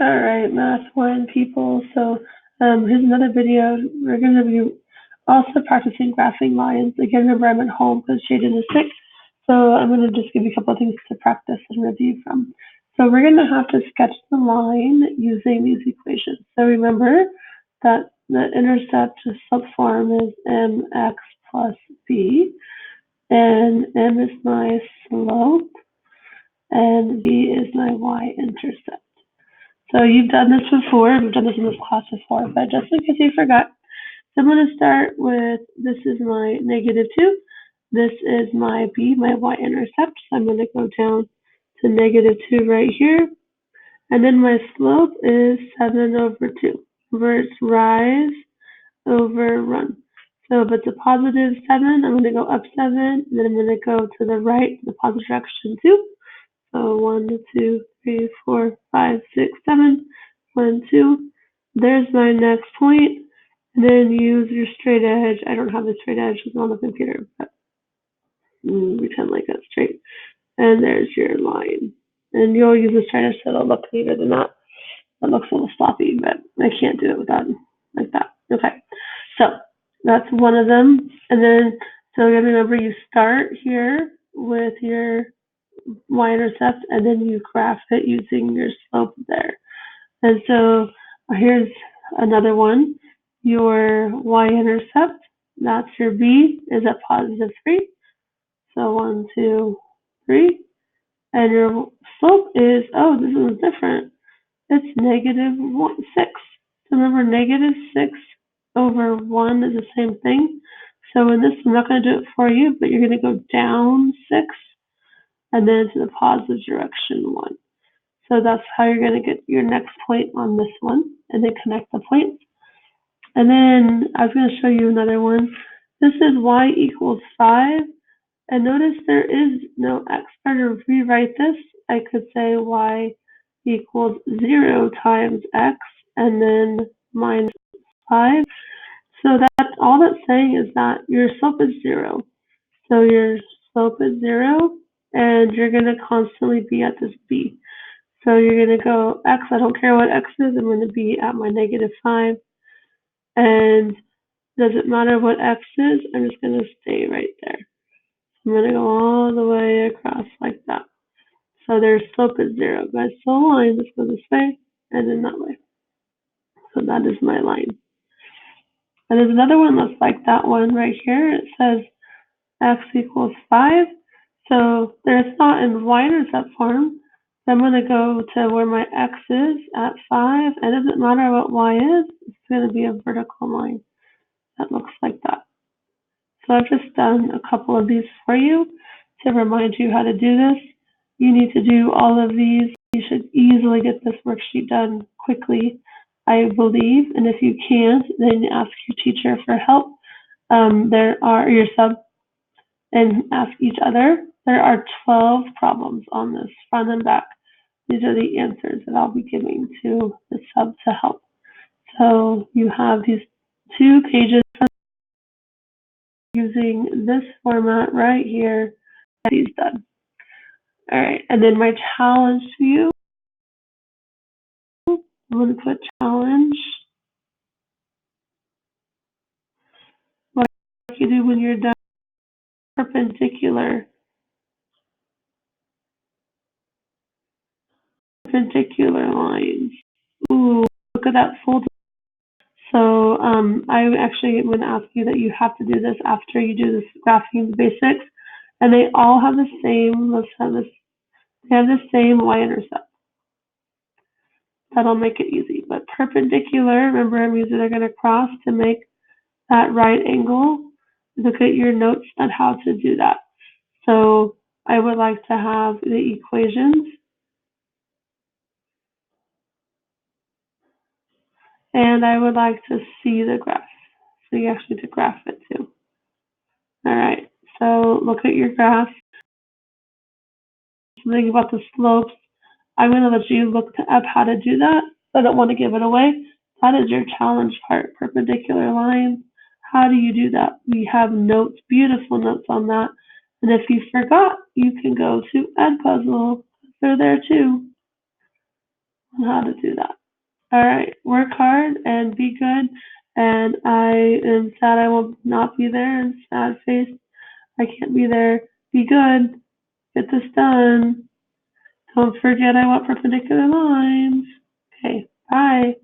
All right, Math 1 people. So here's another video. We're going to be also practicing graphing lines. Again, remember I'm at home because Jaden is sick. So I'm going to just give you a couple of things to practice and review from. So we're going to have to sketch the line using these equations. So remember that the intercept slope form is mx plus b, and m is my slope, and b is my y-intercept. So you've done this before, we've done this in this class before, but just in case you forgot, so I'm going to start with, this is my -2, this is my b, my y-intercept, so I'm going to go down to -2 right here, and then my slope is 7/2, where it's rise over run. So if it's a +7, I'm going to go up 7, and then I'm going to go to the right, the positive direction 2. So 1, 2, 3, 4, 5, 6, 7, 1, 2. There's my next point. And then use your straight edge. I don't have a straight edge, it's on the computer, but pretend like that's straight. And there's your line. And you'll use a straight edge so it'll look neater than that. It looks a little sloppy, but I can't do it without like that. Okay, so that's one of them. And then, so again, remember you start here with your y-intercept, and then you graph it using your slope there. And so here's another one. Your y-intercept, that's your b, is at +3. So 1, 2, 3. And your slope is, oh, this is different. It's -6. So remember, -6/1 is the same thing. So in this, I'm not going to do it for you, but you're going to go down 6. And then to the positive direction 1. So that's how you're going to get your next point on this one, and then connect the points. And then I was going to show you another one. This is y equals 5, and notice there is no x. If I were to rewrite this, I could say y equals 0 times x, and then minus 5. So that's all that's saying is that your slope is 0. So your slope is 0, and you're going to constantly be at this b. So you're going to go x, I don't care what x is, I'm going to be at my -5. And doesn't matter what x is, I'm just going to stay right there. I'm going to go all the way across like that. So their slope is 0. But it's still a line, just go this way and then that way. So that is my line. And there's another one that's like that one right here. It says x equals 5. So there's not in y-intercept form. So I'm going to go to where my x is at 5. And it doesn't matter what y is, it's going to be a vertical line that looks like that. So I've just done a couple of these for you to remind you how to do this. You need to do all of these. You should easily get this worksheet done quickly, I believe. And if you can't, then ask your teacher for help. There are your sub, and ask each other. There are 12 problems on this, front and back. These are the answers that I'll be giving to the sub to help. So you have these 2 pages using this format right here. These done. All right, and then my challenge to you, I'm going to put challenge. What you do when you're done, perpendicular lines. Ooh, look at that fold. So I actually am going to ask you that you have to do this after you do this graphing basics, and they all have the same. They have the same y-intercept. That'll make it easy. But perpendicular, remember, they're going to cross to make that right angle. Look at your notes on how to do that. So I would like to have the equations, and I would like to see the graph. So you actually need to graph it too. All right, so look at your graph. Something about the slopes. I'm going to let you look up how to do that. I don't want to give it away. That is your challenge part, perpendicular lines. How do you do that? We have notes, beautiful notes on that. And if you forgot, you can go to Edpuzzle. They're there too. on how to do that. All right, work hard and be good. And I am sad I will not be there, and sad face I can't be there. Be good. Get this done. Don't forget I want perpendicular lines. Okay, bye.